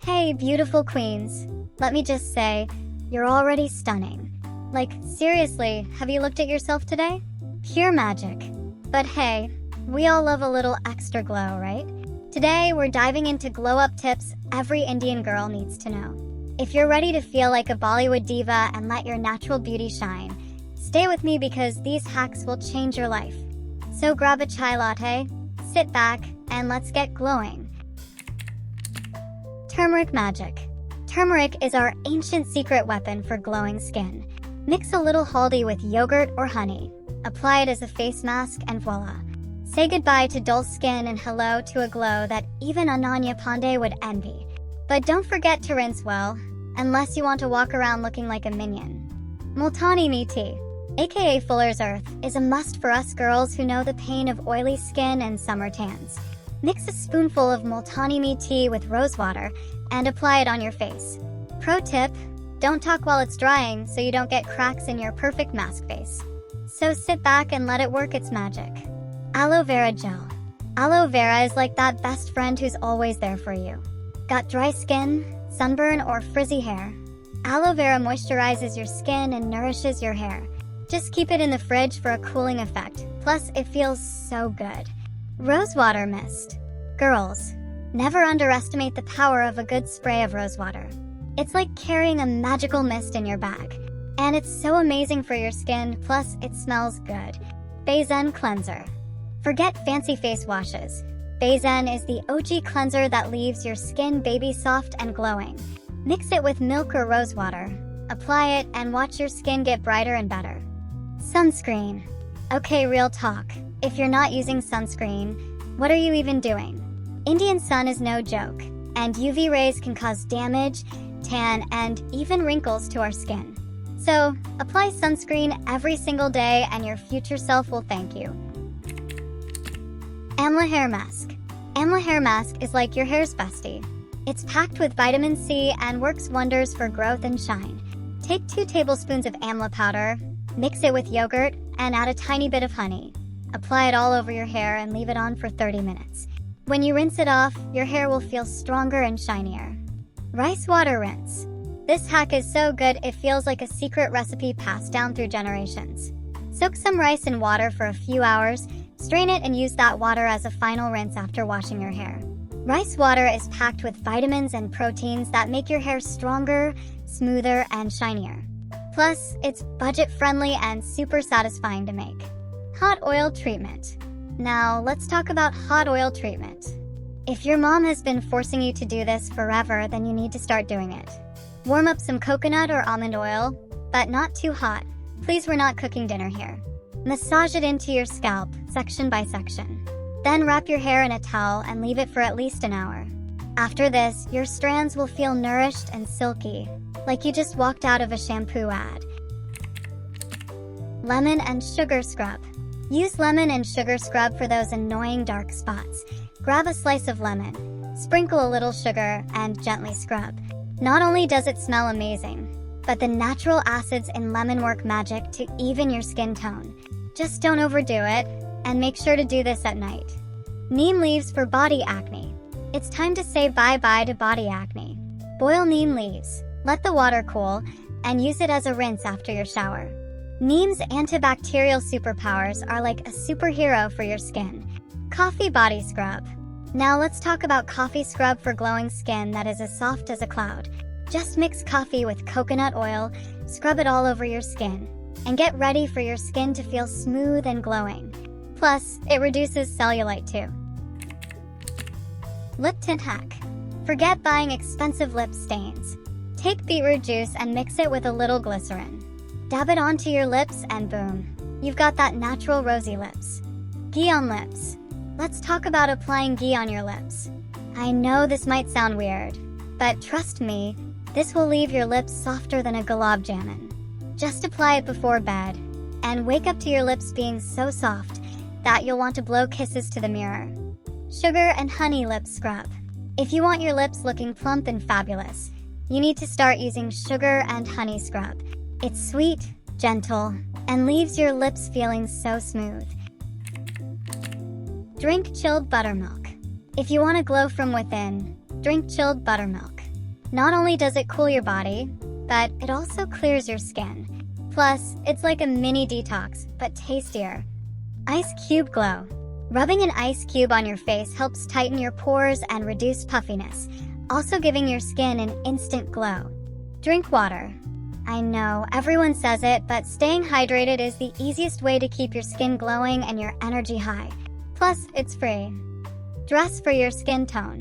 Hey, beautiful queens. Let me just say, you're already stunning. Like, seriously, have you looked at yourself today? Pure magic. But hey, we all love a little extra glow, right? Today, we're diving into glow-up tips every Indian girl needs to know. If you're ready to feel like a Bollywood diva and let your natural beauty shine, stay with me because these hacks will change your life. So grab a chai latte, sit back, and let's get glowing. Turmeric magic. Turmeric is our ancient secret weapon for glowing skin. Mix a little haldi with yogurt or honey. Apply it as a face mask and voila. Say goodbye to dull skin and hello to a glow that even Ananya Pandey would envy. But don't forget to rinse well, unless you want to walk around looking like a minion. Multani Methi, aka Fuller's Earth, is a must for us girls who know the pain of oily skin and summer tans. Mix a spoonful of Multani Methi with rose water and apply it on your face. Pro tip, don't talk while it's drying so you don't get cracks in your perfect mask face. So sit back and let it work its magic. Aloe vera gel. Aloe vera is like that best friend who's always there for you. Got dry skin, sunburn, or frizzy hair? Aloe vera moisturizes your skin and nourishes your hair. Just keep it in the fridge for a cooling effect. Plus, it feels so good. Rosewater mist. Girls, never underestimate the power of a good spray of rosewater. It's like carrying a magical mist in your bag. And it's so amazing for your skin, plus it smells good. Bayzen Cleanser. Forget fancy face washes. Bayzen is the OG cleanser that leaves your skin baby soft and glowing. Mix it with milk or rosewater. Apply it and watch your skin get brighter and better. Sunscreen. Okay, real talk. If you're not using sunscreen, what are you even doing? Indian sun is no joke, and UV rays can cause damage, tan, and even wrinkles to our skin. So, apply sunscreen every single day and your future self will thank you. Amla Hair Mask. Amla Hair Mask is like your hair's bestie. It's packed with vitamin C and works wonders for growth and shine. Take 2 tablespoons of amla powder, mix it with yogurt, and add a tiny bit of honey. Apply it all over your hair and leave it on for 30 minutes. When you rinse it off, your hair will feel stronger and shinier. Rice water rinse. This hack is so good it feels like a secret recipe passed down through generations. Soak some rice in water for a few hours, strain it and use that water as a final rinse after washing your hair. Rice water is packed with vitamins and proteins that make your hair stronger, smoother, and shinier. Plus, it's budget-friendly and super satisfying to make. Hot oil treatment. Now, let's talk about hot oil treatment. If your mom has been forcing you to do this forever, then you need to start doing it. Warm up some coconut or almond oil, but not too hot. Please, we're not cooking dinner here. Massage it into your scalp, section by section. Then wrap your hair in a towel and leave it for at least an hour. After this, your strands will feel nourished and silky, like you just walked out of a shampoo ad. Lemon and sugar scrub. Use lemon and sugar scrub for those annoying dark spots. Grab a slice of lemon, sprinkle a little sugar, and gently scrub. Not only does it smell amazing, but the natural acids in lemon work magic to even your skin tone. Just don't overdo it, and make sure to do this at night. Neem leaves for body acne. It's time to say bye-bye to body acne. Boil neem leaves, let the water cool, and use it as a rinse after your shower. Neem's antibacterial superpowers are like a superhero for your skin. Coffee body scrub. Now let's talk about coffee scrub for glowing skin that is as soft as a cloud. Just mix coffee with coconut oil, scrub it all over your skin, and get ready for your skin to feel smooth and glowing. Plus, it reduces cellulite too. Lip tint hack. Forget buying expensive lip stains. Take beetroot juice and mix it with a little glycerin. Dab it onto your lips and boom, you've got that natural rosy lips. Ghee on lips. Let's talk about applying ghee on your lips. I know this might sound weird, but trust me, this will leave your lips softer than a gulab jamun. Just apply it before bed, and wake up to your lips being so soft that you'll want to blow kisses to the mirror. Sugar and honey lip scrub. If you want your lips looking plump and fabulous, you need to start using sugar and honey scrub. It's sweet, gentle, and leaves your lips feeling so smooth. Drink chilled buttermilk. If you want to glow from within, drink chilled buttermilk. Not only does it cool your body, but it also clears your skin. Plus, it's like a mini detox, but tastier. Ice Cube Glow. Rubbing an ice cube on your face helps tighten your pores and reduce puffiness, also giving your skin an instant glow. Drink water. I know, everyone says it, but staying hydrated is the easiest way to keep your skin glowing and your energy high. Plus, it's free. Dress for your skin tone.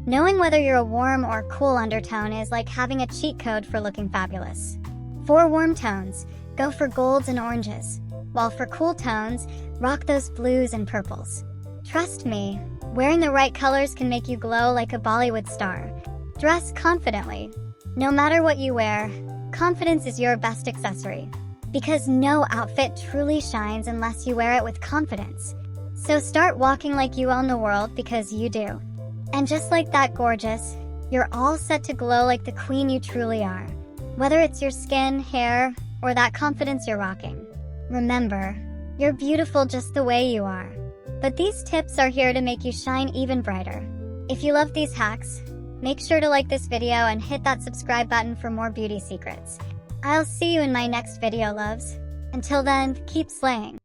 Knowing whether you're a warm or cool undertone is like having a cheat code for looking fabulous. For warm tones, go for golds and oranges, while for cool tones, rock those blues and purples. Trust me, wearing the right colors can make you glow like a Bollywood star. Dress confidently. No matter what you wear, confidence is your best accessory. Because no outfit truly shines unless you wear it with confidence. So start walking like you own the world, because you do. And just like that gorgeous, you're all set to glow like the queen you truly are. Whether it's your skin, hair, or that confidence you're rocking. Remember, you're beautiful just the way you are. But these tips are here to make you shine even brighter. If you love these hacks, make sure to like this video and hit that subscribe button for more beauty secrets. I'll see you in my next video, loves. Until then, keep slaying.